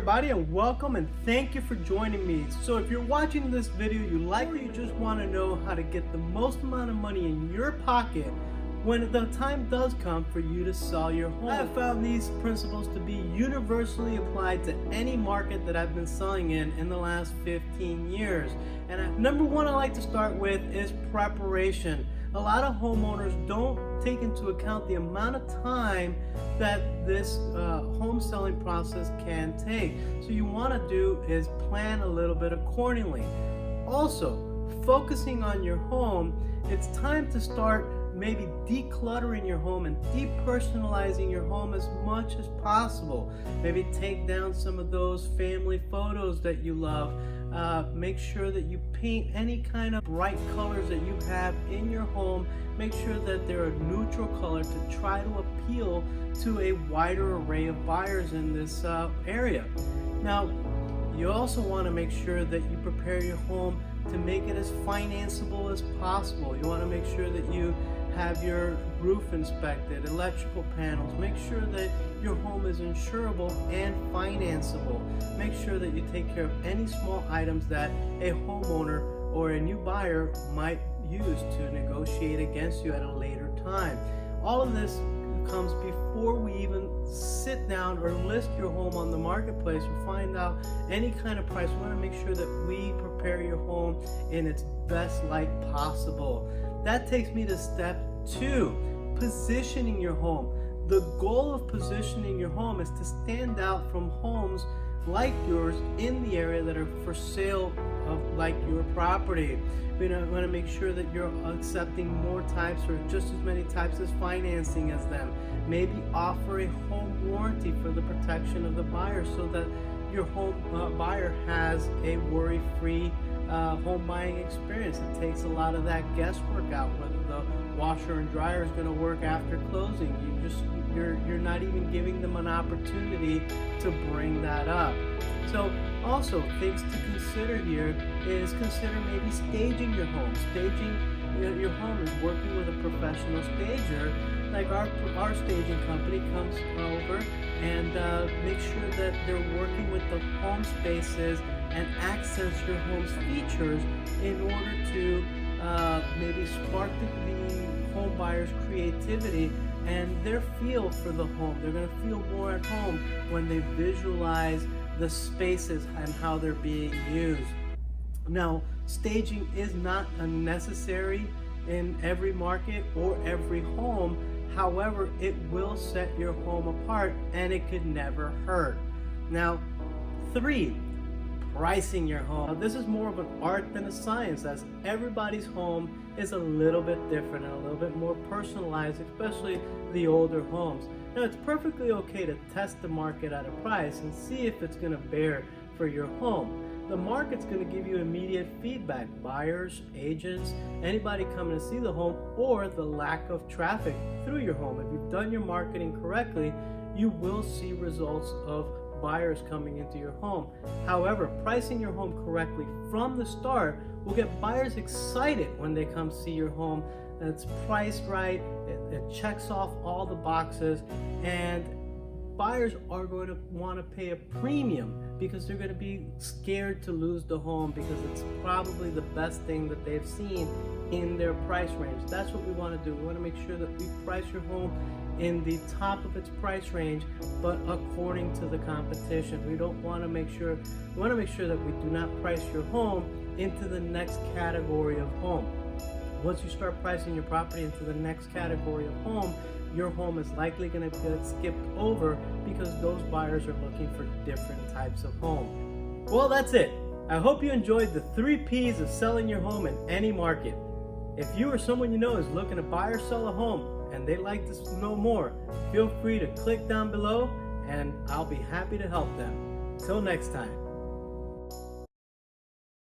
everybody, and welcome and thank you for joining me. So if you're watching this video, you likely just want to know how to get the most amount of money in your pocket when the time does come for you to sell your home. I have found these principles to be universally applied to any market that I've been selling in the last 15 years. And number one I like to start with is preparation. A lot of homeowners don't take into account the amount of time that this home selling process can take. So you want to do is plan a little bit accordingly. Also, focusing on your home, it's time to start maybe decluttering your home and depersonalizing your home as much as possible. Maybe take down some of those family photos that you love. Make sure that you paint any kind of bright colors that you have in your home. Make sure that they're a neutral color to try to appeal to a wider array of buyers in this area. Now, you also want to make sure that you prepare your home to make it as financeable as possible. You want to make sure that you have your roof inspected, electrical panels. Make sure that your home is insurable and financeable. Make sure that you take care of any small items that a homeowner or a new buyer might use to negotiate against you at a later time. All of this comes before we even sit down or list your home on the marketplace or find out any kind of price. We want to make sure that we prepare your home in its best light possible. That takes me to step 2, positioning your home. The goal of positioning your home is to stand out from homes like yours in the area that are for sale of like your property. We want to make sure that you're accepting more types or just as many types as financing as them. Maybe offer a home warranty for the protection of the buyer so that your home buyer has a worry-free home buying experience. It takes a lot of that guesswork out, whether the washer and dryer is going to work after closing. You're not even giving them an opportunity to bring that up. So also things to consider here is consider maybe staging your home. Staging your home is working with a professional stager. Like our staging company comes over and make sure that they're working with the home spaces and accents your home's features in order to maybe spark the home buyer's creativity and their feel for the home. They're going to feel more at home when they visualize the spaces and how they're being used. Now, staging is not necessary in every market or every home. However, it will set your home apart and it could never hurt. Now, 3, pricing your home. Now, this is more of an art than a science, as everybody's home is a little bit different and a little bit more personalized, especially the older homes. Now, it's perfectly okay to test the market at a price and see if it's going to bear for your home. The market's going to give you immediate feedback. Buyers, agents, anybody coming to see the home, or the lack of traffic through your home. If you've done your marketing correctly, you will see results of buyers coming into your home. However, pricing your home correctly from the start will get buyers excited when they come see your home. And it's priced right, it checks off all the boxes, and buyers are going to want to pay a premium because they're going to be scared to lose the home because it's probably the best thing that they've seen in their price range. That's what we want to do. We want to make sure that we price your home in the top of its price range, but according to the competition. We want to make sure that we do not price your home into the next category of home. Once you start pricing your property into the next category of home, your home is likely going to get skipped over because those buyers are looking for different types of home. Well, that's it. I hope you enjoyed the 3 P's of selling your home in any market. If you or someone you know is looking to buy or sell a home and they'd like to know more, feel free to click down below and I'll be happy to help them. Till next time.